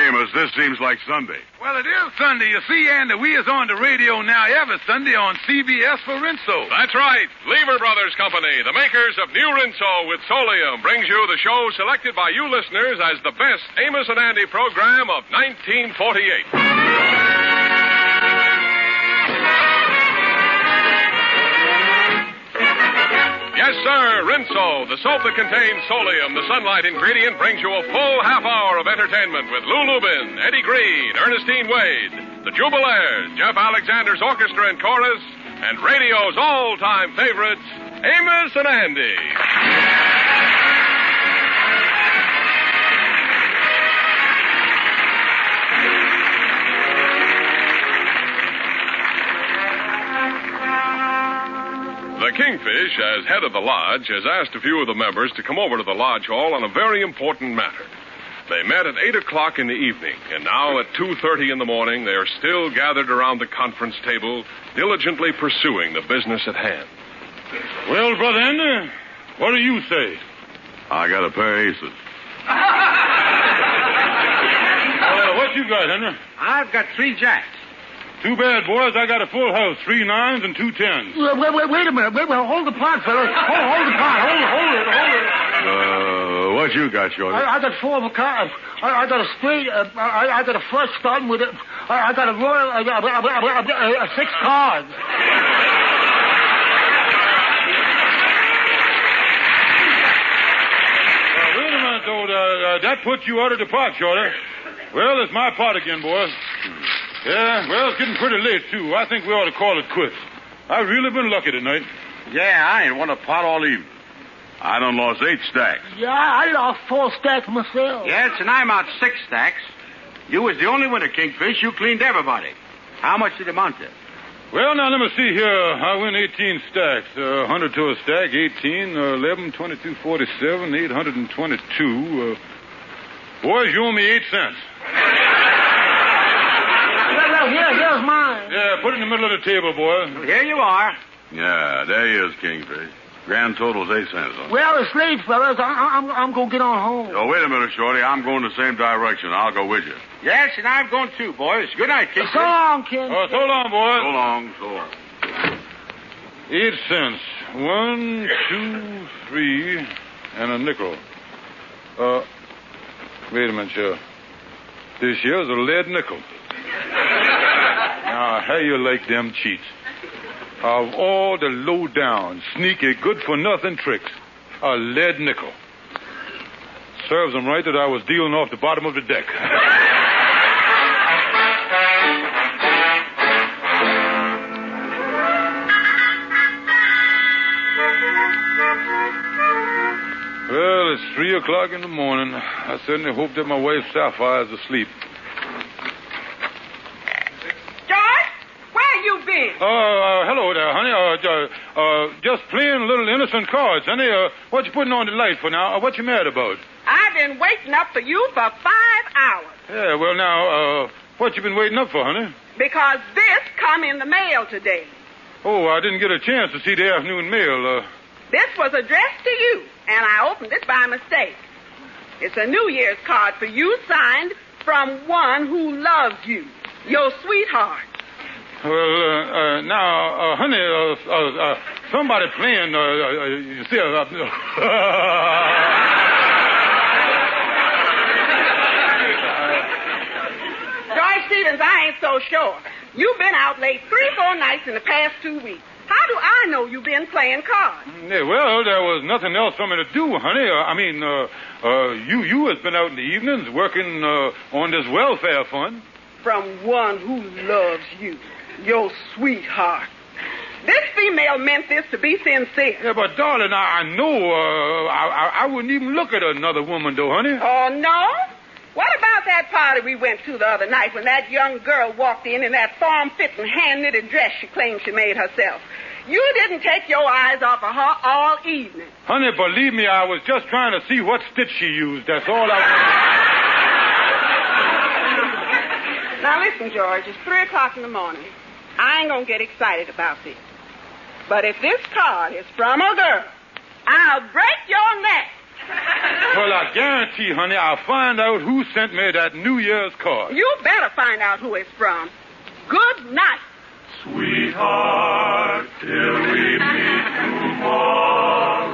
Amos, this seems like Sunday. Well, it is Sunday. You see, Andy, we is on the radio now every Sunday on CBS for Rinso. That's right. Lever Brothers Company, the makers of New Rinso with Solium, brings you the show selected by you listeners as the best Amos and Andy program of 1948. Yes, sir, Rinso, the soap that contains Solium, the sunlight ingredient, brings you a full half hour of entertainment with Lou Lubin, Eddie Green, Ernestine Wade, the Jubilaires, Jeff Alexander's orchestra and chorus, and radio's all-time favorites, Amos and Andy. The Kingfish, as head of the lodge, has asked a few of the members to come over to the lodge hall on a very important matter. They met at 8 o'clock in the evening, and now at 2:30 in the morning, they are still gathered around the conference table, diligently pursuing the business at hand. Well, Brother Andy, what do you say? I got a pair of aces. What you got, Henry? I've got 3 jacks. Too bad, boys. I got a full house, 3 9s and 2 10s. Wait a minute. Hold the pot, fellas. Hold the pot. Hold it. What you got, Shorty? I got 4 of a cards. I got a straight. I got a flush starting with it. I got a royal. 6 cards. Wait a minute, though. That puts you out of the pot, Shorty. Well, it's my pot again, boys. Yeah, well, it's getting pretty late, too. I think we ought to call it quits. I've really been lucky tonight. Yeah, I ain't won a pot all evening. I done lost 8 stacks. Yeah, I lost 4 stacks myself. Yes, and I'm out 6 stacks. You was the only winner, Kingfish. You cleaned everybody. How much did it amount to? Well, now, let me see here. I win 18 stacks. 100 to a stack, 18, 11, 22, 47, 822. Boys, you owe me 8 cents. Here's mine. Yeah, put it in the middle of the table, boy. Well, here you are. Yeah, there he is, Kingfish. Grand total's 8 cents. Huh? Well, it's late, fellas. I'm going to get on home. Oh, wait a minute, Shorty. I'm going the same direction. I'll go with you. Yes, and I'm going too, boys. Good night, Kingfish. So long, kid. Oh, so long, boys. So long. 8 cents. 1, 2, 3, and a nickel. Wait a minute, sir. This here's a lead nickel. Now, how you like them cheats? Of all the low-down, sneaky, good-for-nothing tricks, a lead nickel. Serves them right that I was dealing off the bottom of the deck. Well, it's 3 o'clock in the morning. I certainly hope that my wife Sapphire's asleep. Hello there, honey. Just playing little innocent cards, honey. What you putting on the light for now? What you mad about? I've been waiting up for you for 5 hours. Yeah, well, now, what you been waiting up for, honey? Because this come in the mail today. Oh, I didn't get a chance to see the afternoon mail. This was addressed to you, and I opened it by mistake. It's a New Year's card for you, signed from one who loves you, your sweetheart. Well, now, honey, somebody playing, you see, Joy Stevens, I ain't so sure. You've been out late 3-4 nights in the past 2 weeks. How do I know you've been playing cards? Yeah, well, there was nothing else for me to do, honey. You has been out in the evenings working on this welfare fund. From one who loves you. Your sweetheart. This female meant this to be sincere. Yeah, but darling, I know I wouldn't even look at another woman, though, honey. Oh, no? What about that party we went to the other night when that young girl walked in that form-fitting, hand-knitted dress she claimed she made herself? You didn't take your eyes off of her all evening. Honey, believe me, I was just trying to see what stitch she used. That's all I was... Now, listen, George, it's 3 o'clock in the morning. I ain't gonna get excited about this. But if this card is from a girl, I'll break your neck Well, I guarantee, honey, I'll find out who sent me that New Year's card. You better find out who it's from. Good night. Sweetheart, till we meet tomorrow.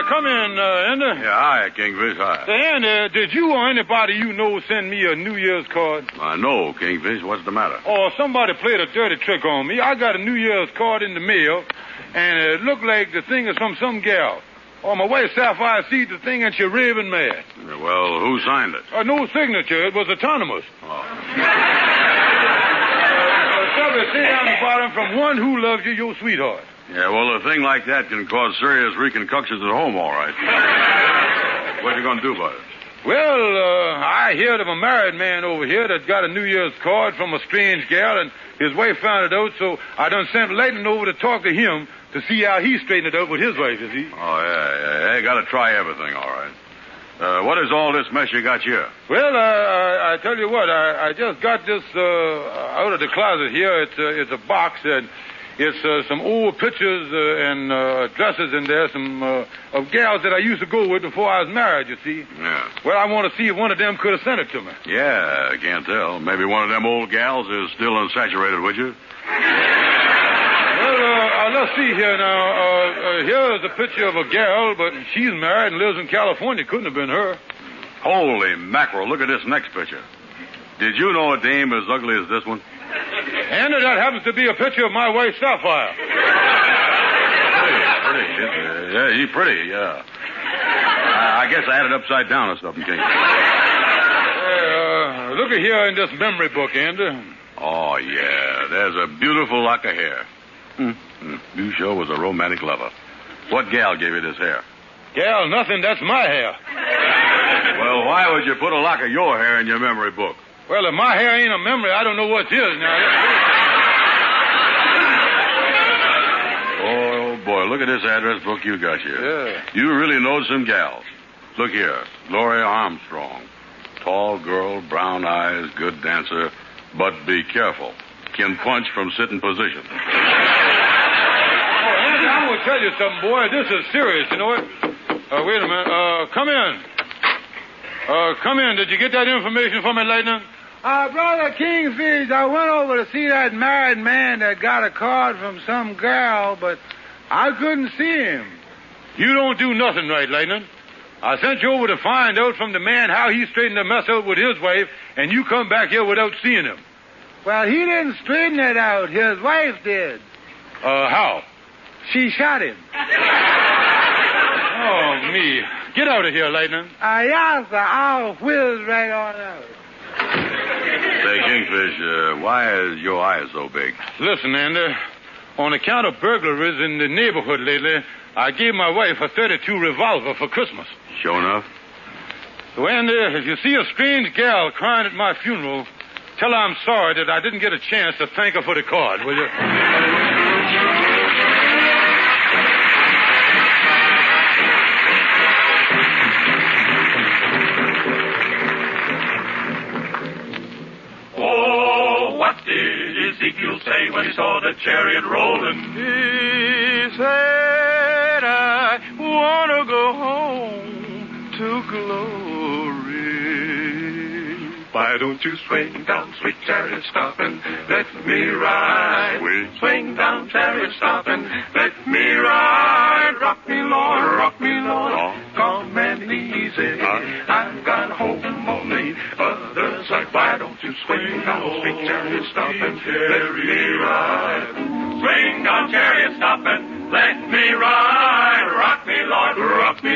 Come in, Andy. Yeah, hi, Kingfish, hi. Andy, did you or anybody you know send me a New Year's card? No, Kingfish, what's the matter? Oh, somebody played a dirty trick on me. I got a New Year's card in the mail, and it looked like the thing is from some gal. On my way, Sapphire sees the thing, and she raving mad. Well, who signed it? No signature. It was autonomous. Oh. Somebody say down the bottom, from one who loves you, your sweetheart. Yeah, well, a thing like that can cause serious reconstructions at home, all right. What you going to do about it? Well, I heard of a married man over here that got a New Year's card from a strange gal, and his wife found it out, so I done sent Leighton over to talk to him to see how he straightened it out with his wife, you see. Oh, yeah. You got to try everything, all right. What is all this mess you got here? Well, I tell you what, I just got this out of the closet here. It's a box, and it's some old pictures and dresses in there, some of gals that I used to go with before I was married, you see. Yeah. Well, I want to see if one of them could have sent it to me. Yeah, I can't tell. Maybe one of them old gals is still unsaturated with you. Well, let's see here now. Here is a picture of a gal, but she's married and lives in California. Couldn't have been her. Holy mackerel, look at this next picture. Did you know a dame as ugly as this one? And that happens to be a picture of my wife, Sapphire. Pretty. Yeah, she's pretty, yeah. I guess I had it upside down or something, King. Look at here in this memory book, Andy. Oh, yeah. There's a beautiful lock of hair. You sure was a romantic lover. What gal gave you this hair? Gal, nothing. That's my hair. Well, why would you put a lock of your hair in your memory book? Well, if my hair ain't a memory, I don't know what's his now. Oh, boy, look at this address book you got here. Yeah. You really know some gals. Look here, Gloria Armstrong. Tall girl, brown eyes, good dancer, but be careful. Can punch from sitting position. Oh, Andy, I will tell you something, boy. This is serious, you know what? Wait a minute. Come in. Come in. Did you get that information from me, Lightning? Brother Kingfish, I went over to see that married man that got a card from some girl, but I couldn't see him. You don't do nothing right, Lightning. I sent you over to find out from the man how he straightened the mess out with his wife, and you come back here without seeing him. Well, he didn't straighten it out. His wife did. How? She shot him. Oh, me. Get out of here, Lightning. Yes, sir. I'll whiz right on out. Say, Kingfish, why is your eye so big? Listen, Andy. On account of burglaries in the neighborhood lately, I gave my wife a .32 revolver for Christmas. Sure enough. So, Andy, if you see a strange gal crying at my funeral, tell her I'm sorry that I didn't get a chance to thank her for the card, will you? Oh, what did Ezekiel say when he saw the chariot rolling? He said, I want to go home to glory. Why don't you swing down, sweet chariot, stop and let me ride? Swing down, chariot, stop and let me ride. Rock me, Lord, calm and easy. I've got home on the other side. Why don't you swing down, sweet chariot, stop and let me ride? Swing down, chariot, stop and let me ride. Rock me,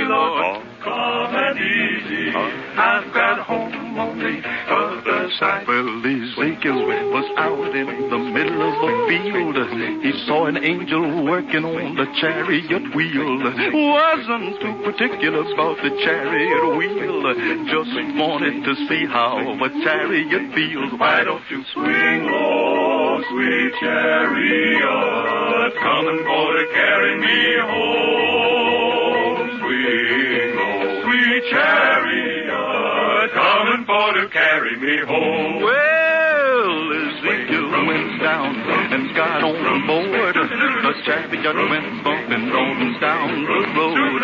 Lord, calm and easy. I've got home on the other side. Well, Ezekiel was out in the middle of the field. He saw an angel working on the chariot wheel. Wasn't too particular about the chariot wheel. Just wanted to see how a chariot feels. Why don't you swing, oh, sweet chariot, coming for to carry me home. Swing, oh, sweet chariot, coming for to carry me home. Well, Ezekiel went down and got on board. chariot went bumping on down the road.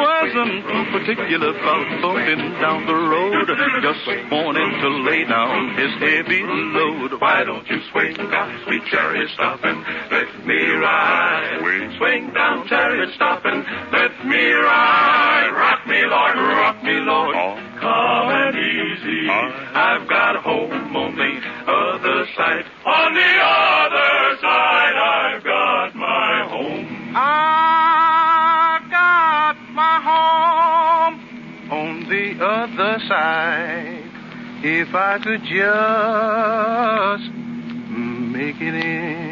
Wasn't too particular about bumping down the road. Just wanted to lay down his heavy load. Why don't you swing down, sweet chariot, stop and let me ride? Swing down, chariot, stop and let me ride. Rock me, Lord, calm and easy. I've got a home on the other side. On the other side, I've got my home. I've got my home on the other side. If I could just make it in.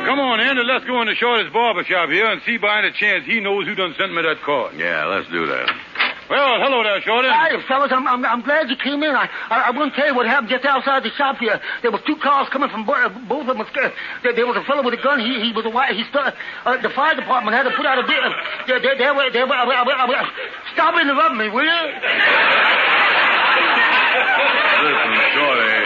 Come on, Andy, let's go into Shorty's barber shop here and see by any chance he knows who done sent me that card. Yeah, let's do that. Well, hello there, Shorty. Hi, fellas. I'm glad you came in. I wouldn't tell you what happened just outside the shop here. There was two cars coming from both of them. There was a fellow with a gun. He was a white. The fire department had to put out a bit. Stop interrupting me, will you? Listen, Shorty.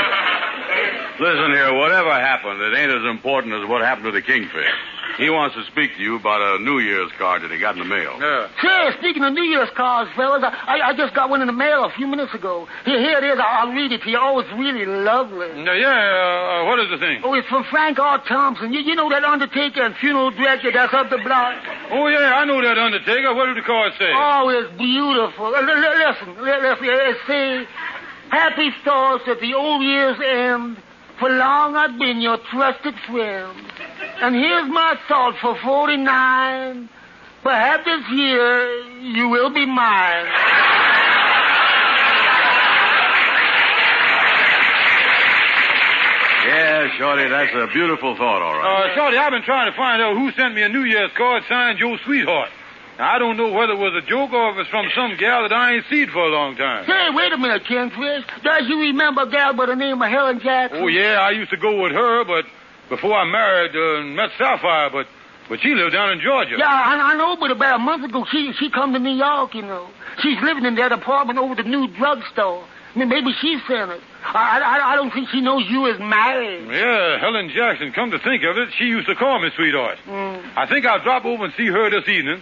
Listen here, whatever happened, it ain't as important as what happened to the kingfish. He wants to speak to you about a New Year's card that he got in the mail. Yeah. Sure, speaking of New Year's cards, fellas, I just got one in the mail a few minutes ago. Here it is. I'll read it to you. Oh, it's really lovely. What is the thing? Oh, it's from Frank R. Thompson. You know that undertaker and funeral director that's up the block? Oh, yeah, I know that undertaker. What did the card say? Oh, it's beautiful. Listen. It says, happy thoughts at the old year's end. For long I've been your trusted friend. And here's my thought for 49. Perhaps this year you will be mine. Yeah, Shorty, that's a beautiful thought, all right. Shorty, I've been trying to find out who sent me a New Year's card signed Joe Sweetheart. Now, I don't know whether it was a joke or if it's from some gal that I ain't seen for a long time. Say, wait a minute, Kingfish. Does you remember a gal by the name of Helen Jackson? Oh, yeah, I used to go with her, but before I married and met Sapphire, but she lived down in Georgia. Yeah, I know, but about a month ago, she come to New York, you know. She's living in that apartment over the new drugstore. I mean, maybe she sent it. I don't think she knows you is married. Yeah, Helen Jackson, come to think of it, she used to call me Sweetheart. I think I'll drop over and see her this evening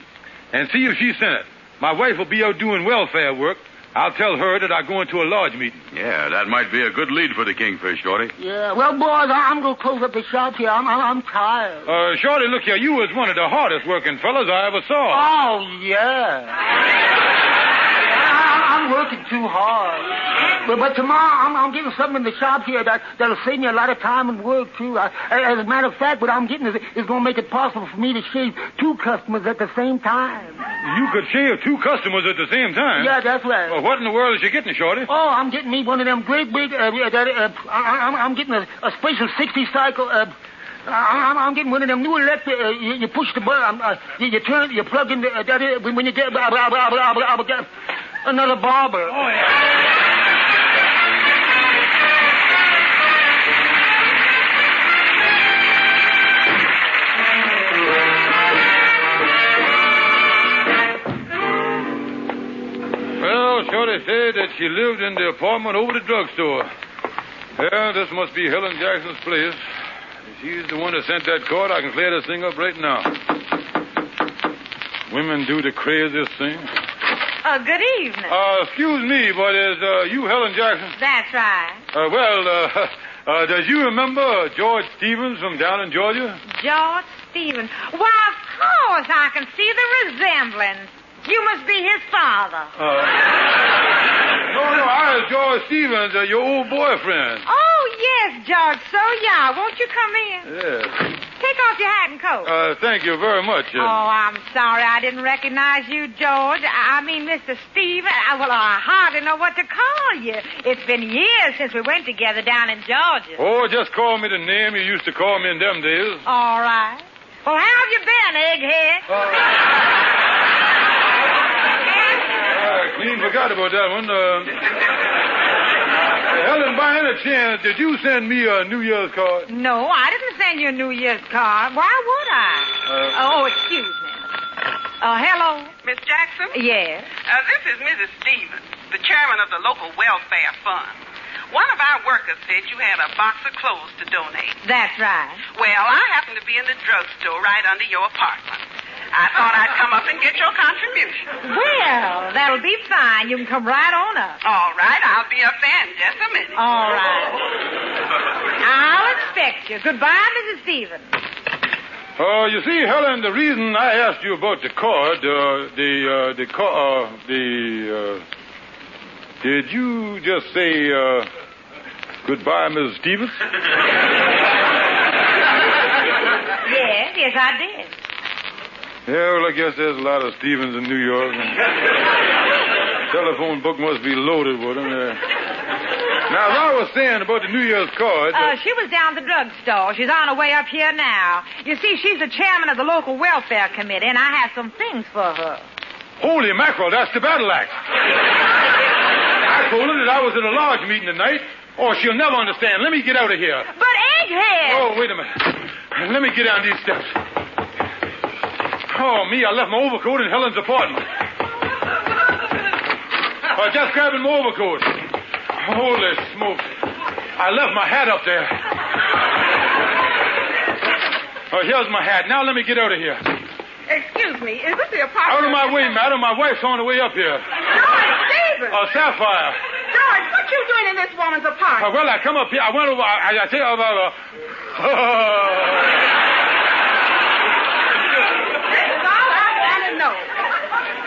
and see if she sent it. My wife will be out doing welfare work. I'll tell her that I'm going to a lodge meeting. Yeah, that might be a good lead for the kingfish, Shorty. Yeah, well, boys, I'm going to close up the shop here. I'm tired. Shorty, look here. You was one of the hardest working fellas I ever saw. Oh, yeah. I'm working too hard. But tomorrow I'm getting something in the shop here that'll save me a lot of time and work, too. As a matter of fact, what I'm getting is going to make it possible for me to shave two customers at the same time. You could shave two customers at the same time? Yeah, that's right. Well, what in the world is you getting, Shorty? Oh, I'm getting me one of them great big... I'm getting a special 60 cycle... I'm getting one of them new electric... you push the button... you turn... You plug in... when you get... another barber. Oh, yeah. Well, Shorty said that she lived in the apartment over the drugstore. Yeah, this must be Helen Jackson's place. If she's the one that sent that card, I can clear this thing up right now. Women do the craziest things. Good evening. Excuse me, but is you Helen Jackson? That's right. Does you remember George Stevens from down in Georgia? George Stevens. Why, of course, I can see the resemblance. You must be his father. No, I was George Stevens, your old boyfriend. Oh, yes, George. So, yeah. Won't you come in? Yes. Take off your hat and coat. Thank you very much. Oh, I'm sorry I didn't recognize you, George. I mean, Mr. Stevens. I hardly know what to call you. It's been years since we went together down in Georgia. Oh, just call me the name you used to call me in them days. All right. Well, how have you been, egghead? Clean forgot about that one. Helen, by any chance, did you send me a New Year's card? No, I didn't send you a New Year's card. Why would I? Excuse me. Hello? Miss Jackson? Yes. This is Mrs. Stevens, the chairman of the local welfare fund. One of our workers said you had a box of clothes to donate. That's right. Well, I happen to be in the drugstore right under your apartment. I thought I'd come up and get your contribution. Well, that'll be fine. You can come right on up. All right, I'll be up there in just a minute. All right. I'll expect you. Goodbye, Mrs. Stevens. You see, Helen, the reason I asked you about the card, did you just say, goodbye, Mrs. Stevens? Yes, I did. Yeah, well, I guess there's a lot of Stevens in New York. Telephone book must be loaded with them. Now, as I was saying about the New Year's card... She was down at the drugstore. She's on her way up here now. You see, she's the chairman of the local welfare committee, and I have some things for her. Holy mackerel, that's the battle axe. I told her that I was at a large meeting tonight. Oh, she'll never understand. Let me get out of here. But, Egghead! Oh, wait a minute. Let me get down these steps. Oh, me, I left my overcoat in Helen's apartment. Just grabbing my overcoat. Holy smoke. I left my hat up there. Here's my hat. Now let me get out of here. Excuse me, is this the apartment? Out of my way, madam. My wife's on the way up here. George Stevens! Sapphire. George, what you doing in this woman's apartment? Well, I come up here. I went over. I tell you about... This is all I want to know.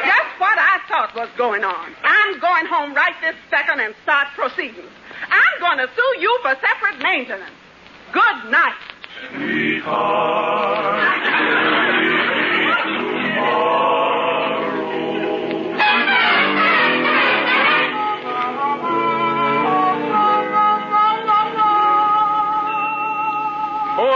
Just what I thought was going on. I'm going home right this second and start proceedings. I'm going to sue you for separate maintenance. Good night. Sweetheart,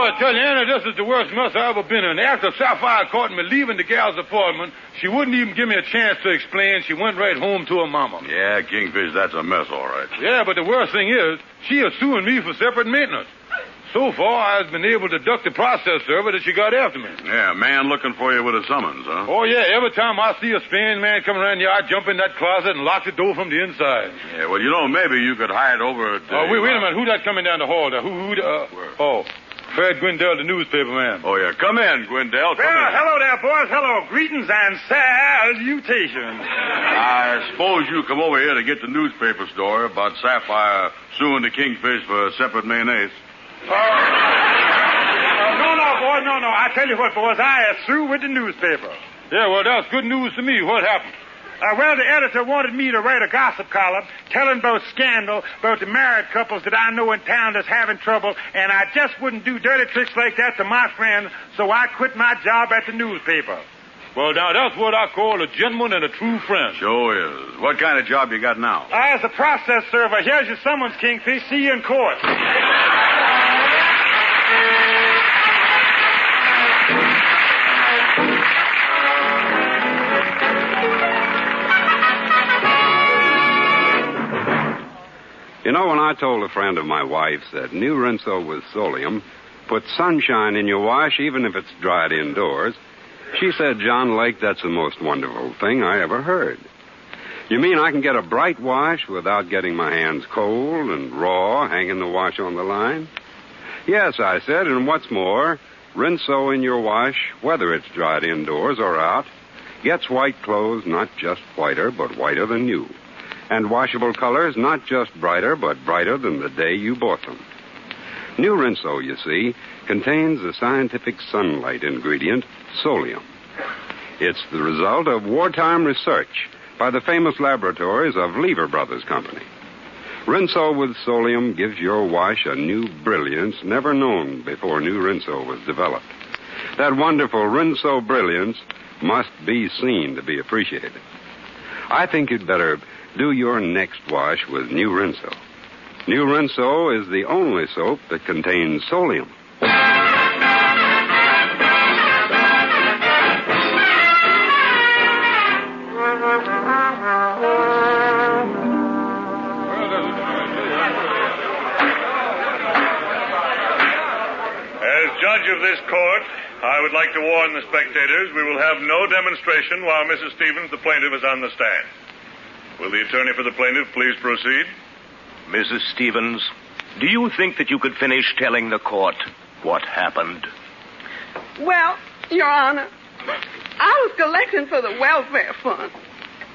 I tell you, Anna, this is the worst mess I've ever been in. After Sapphire caught me leaving the gal's apartment, she wouldn't even give me a chance to explain. She went right home to her mama. Yeah, Kingfish, that's a mess, all right. Yeah, but the worst thing is, she is suing me for separate maintenance. So far, I've been able to duck the process server that she got after me. Yeah, man looking for you with a summons, huh? Oh, yeah, every time I see a strange man come around here, I jump in that closet and lock the door from the inside. Yeah, well, you know, maybe you could hide over at... wait a minute. Who's that coming down the hall there? Fred Gwendell, the newspaper man. Oh, yeah. Come in, Gwendell. Come in. Hello there, boys. Hello. Greetings and salutations. I suppose you come over here to get the newspaper story about Sapphire suing the Kingfish for separate mayonnaise. No, boys, no. I tell you what, boys, I am through with the newspaper. Yeah, well, that's good news to me. What happened? Well, the editor wanted me to write a gossip column telling about scandal about the married couples that I know in town that's having trouble, and I just wouldn't do dirty tricks like that to my friends, so I quit my job at the newspaper. Well, now, that's what I call a gentleman and a true friend. Sure is. What kind of job you got now? As a process server. Here's your summons, Kingfish. See you in court. You know, when I told a friend of my wife's that new Rinso with Solium puts sunshine in your wash even if it's dried indoors, she said, John Lake, that's the most wonderful thing I ever heard. You mean I can get a bright wash without getting my hands cold and raw hanging the wash on the line? Yes, I said, and what's more, Rinso in your wash, whether it's dried indoors or out, gets white clothes not just whiter, but whiter than new. And washable colors not just brighter, but brighter than the day you bought them. New Rinso, you see, contains the scientific sunlight ingredient, Solium. It's the result of wartime research by the famous laboratories of Lever Brothers Company. Rinso with Solium gives your wash a new brilliance never known before new Rinso was developed. That wonderful Rinso brilliance must be seen to be appreciated. I think you'd better do your next wash with new Rinso. New Rinso is the only soap that contains Solium. judge of this court, I would like to warn the spectators we will have no demonstration while Mrs. Stevens, the plaintiff, is on the stand. Will the attorney for the plaintiff please proceed? Mrs. Stevens, do you think that you could finish telling the court what happened? Well, Your Honor, I was collecting for the welfare fund.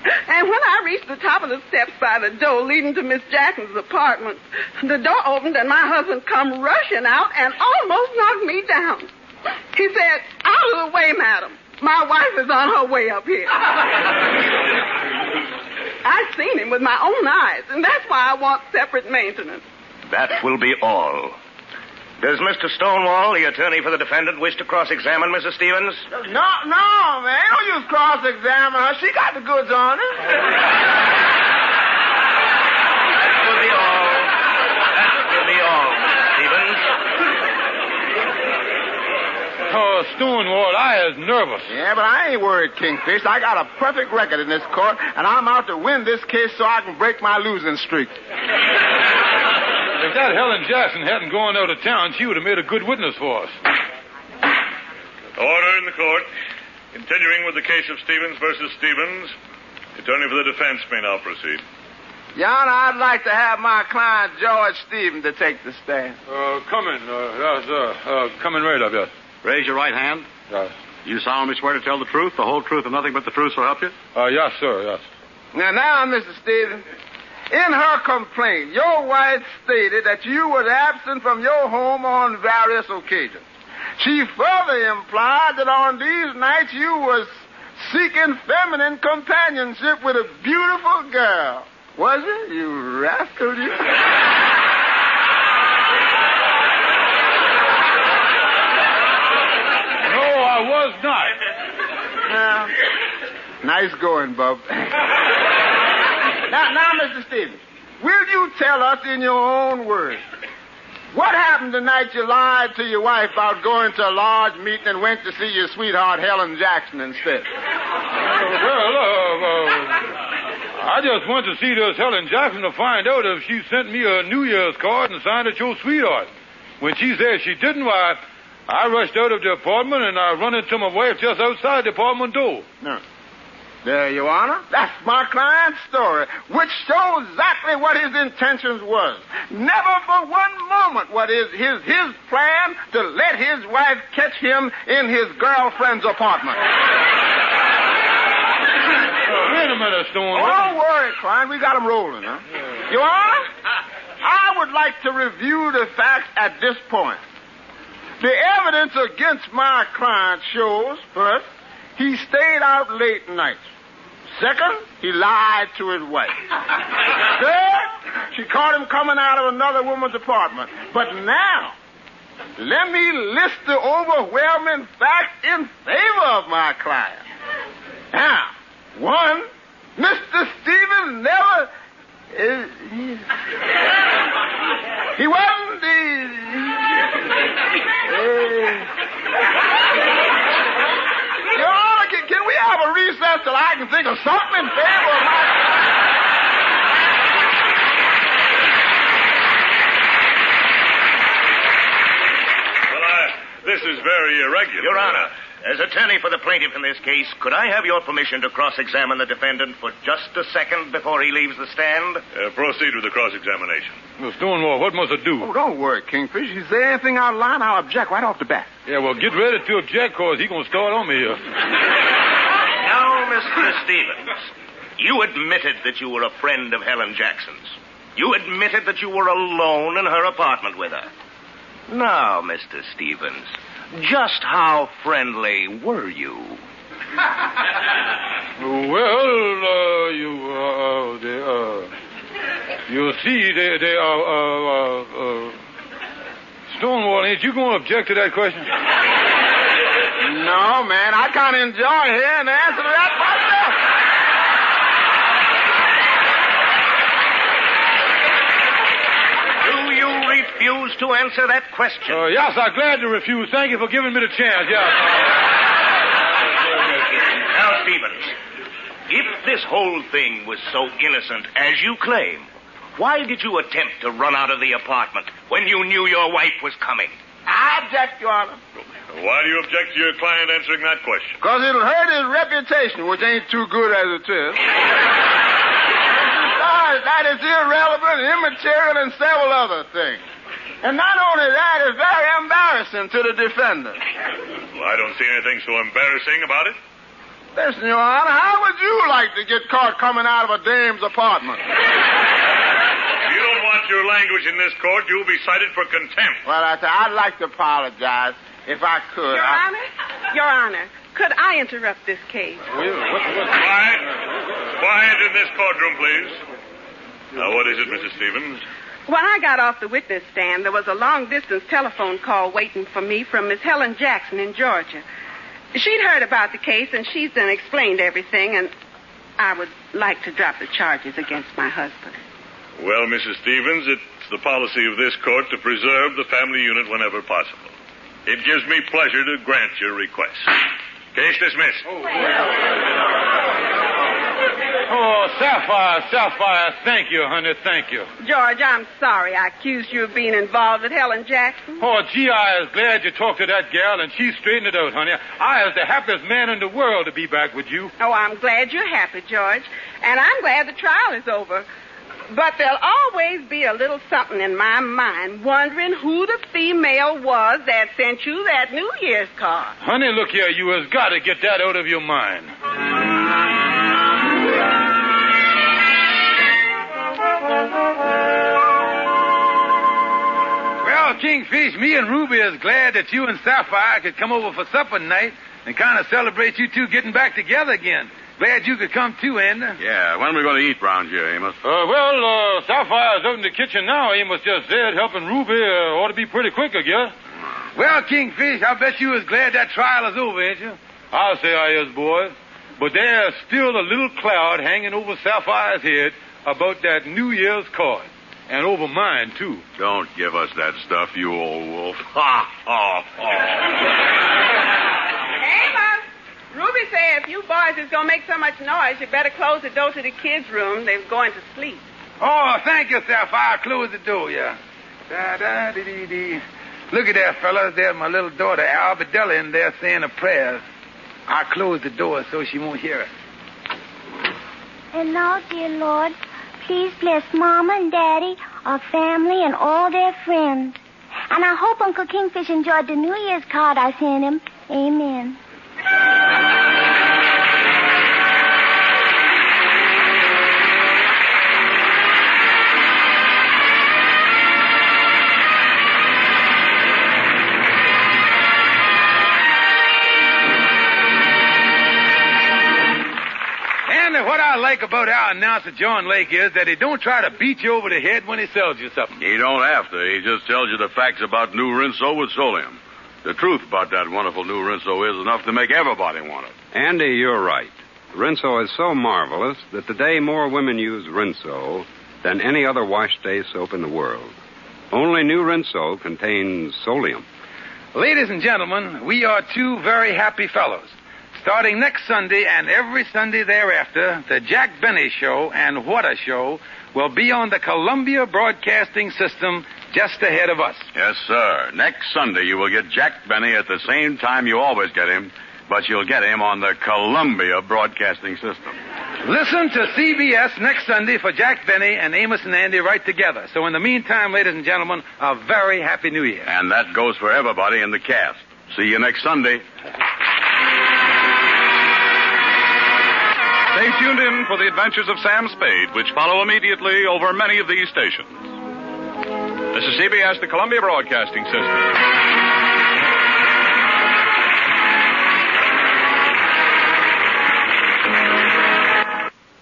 And when I reached the top of the steps by the door leading to Miss Jackson's apartment, the door opened and my husband come rushing out and almost knocked me down. He said, "Out of the way, madam. My wife is on her way up here." I've seen him with my own eyes, and that's why I want separate maintenance. That will be all. Does Mr. Stonewall, the attorney for the defendant, wish to cross-examine Mrs. Stevens? No, man. Don't use cross-examine her. She got the goods on her. That will be all. That will be all, Mrs. Stevens. Oh, Stonewall, I is nervous. Yeah, but I ain't worried, Kingfish. I got a perfect record in this court, and I'm out to win this case so I can break my losing streak. If that Helen Jackson hadn't gone out of town, she would have made a good witness for us. Order in the court. Continuing with the case of Stevens versus Stevens, the attorney for the defense may now proceed. Your Honor, I'd like to have my client, George Stevens, to take the stand. Coming. Yes, coming right up, yes. Raise your right hand. Yes. You solemnly swear to tell the truth, the whole truth, and nothing but the truth, so help you? Yes, sir, yes. Now, Mr. Stevens, in her complaint, your wife stated that you was absent from your home on various occasions. She further implied that on these nights you was seeking feminine companionship with a beautiful girl. Was it? You rascal, you? No, I was not. Nice going, Bub. Now, Mr. Stevens, will you tell us in your own words what happened the night you lied to your wife about going to a large meeting and went to see your sweetheart Helen Jackson instead? I just went to see this Helen Jackson to find out if she sent me a New Year's card and signed it your sweetheart. When she said she didn't, why, I rushed out of the apartment and I run into my wife just outside the apartment door. No. There, Your Honor. That's my client's story, which shows exactly what his intentions was. Never for one moment what is his plan to let his wife catch him in his girlfriend's apartment. Wait a minute, Stonewall. Don't worry, client. We got him rolling, huh? Yeah. Your Honor, I would like to review the facts at this point. The evidence against my client shows, first, he stayed out late nights. Second, he lied to his wife. Third, she caught him coming out of another woman's apartment. But now, let me list the overwhelming facts in favor of my client. Now, one, Mr. Stevens never... he wasn't Your Honor, can we have a recess till I can think of something in favor of my... This is very irregular. Your Honor, as attorney for the plaintiff in this case, could I have your permission to cross-examine the defendant for just a second before he leaves the stand? Proceed with the cross-examination. Well, Stonewall, what must I do? Oh, don't worry, Kingfish. If you say anything out of line, I'll object right off the bat. Yeah, well, get ready to object, because he's going to start on me here. Now, Mr. Stevens, you admitted that you were a friend of Helen Jackson's. You admitted that you were alone in her apartment with her. Now, Mr. Stevens, just how friendly were you? Well, you see, Stonewall, ain't you going to object to that question? No, man, I can't enjoy hearing the answer to that myself. Refuse to answer that question? Yes, I'm glad to refuse. Thank you for giving me the chance, yes. Now, Stevens, if this whole thing was so innocent as you claim, why did you attempt to run out of the apartment when you knew your wife was coming? I object, Your Honor. Why do you object to your client answering that question? Because it'll hurt his reputation, which ain't too good as it is. Besides, that is irrelevant, immaterial, and several other things. And not only that, it's very embarrassing to the defendant. Well, I don't see anything so embarrassing about it. Listen, Your Honor, how would you like to get caught coming out of a dame's apartment? If you don't want your language in this court, you'll be cited for contempt. Well, I'd like to apologize if I could. Your Honor, could I interrupt this case? Quiet in this courtroom, please. Now, what is it, Mrs. Stevens? When I got off the witness stand, there was a long-distance telephone call waiting for me from Miss Helen Jackson in Georgia. She'd heard about the case, and she's then explained everything, and I would like to drop the charges against my husband. Well, Mrs. Stevens, it's the policy of this court to preserve the family unit whenever possible. It gives me pleasure to grant your request. Case dismissed. Oh, Sapphire, thank you, honey, thank you. George, I'm sorry I accused you of being involved with Helen Jackson. Oh, gee, I was glad you talked to that gal, and she straightened it out, honey. I was the happiest man in the world to be back with you. Oh, I'm glad you're happy, George. And I'm glad the trial is over. But there'll always be a little something in my mind wondering who the female was that sent you that New Year's card. Honey, look here, you has got to get that out of your mind. Well, Kingfish, me and Ruby is glad that you and Sapphire could come over for supper tonight and kind of celebrate you two getting back together again. Glad you could come too, Andy. Yeah, when are we going to eat round here, Amos? Sapphire's out in the kitchen now. Amos just said helping Ruby ought to be pretty quick, I guess. Well, Kingfish, I bet you is glad that trial is over, ain't you? I'll say I is, boys. But there's still a little cloud hanging over Sapphire's head about that New Year's card. And over mine, too. Don't give us that stuff, you old wolf. Ha, ha, ha. Amos, Ruby said if you boys is going to make so much noise, you better close the door to the kids' room. They're going to sleep. Oh, thank you, Sapphire. Close the door, yeah. Da-da-dee-dee-dee. Look at that, fellas. There's my little daughter, Albadella, in there saying a prayer. I'll close the door so she won't hear it. And now, dear Lord, please bless Mama and Daddy, our family, and all their friends. And I hope Uncle Kingfish enjoyed the New Year's card I sent him. Amen. What I like about our announcer, John Lake, is that he don't try to beat you over the head when he sells you something. He don't have to. He just tells you the facts about new Rinso with Solium. The truth about that wonderful new Rinso is enough to make everybody want it. Andy, you're right. Rinso is so marvelous that today more women use Rinso than any other wash day soap in the world. Only new Rinso contains Solium. Ladies and gentlemen, we are two very happy fellows. Starting next Sunday and every Sunday thereafter, the Jack Benny Show and What a Show will be on the Columbia Broadcasting System just ahead of us. Yes, sir. Next Sunday you will get Jack Benny at the same time you always get him, but you'll get him on the Columbia Broadcasting System. Listen to CBS next Sunday for Jack Benny and Amos and Andy right together. So in the meantime, ladies and gentlemen, a very happy New Year. And that goes for everybody in the cast. See you next Sunday. Stay tuned in for the adventures of Sam Spade, which follow immediately over many of these stations. This is CBS, the Columbia Broadcasting System.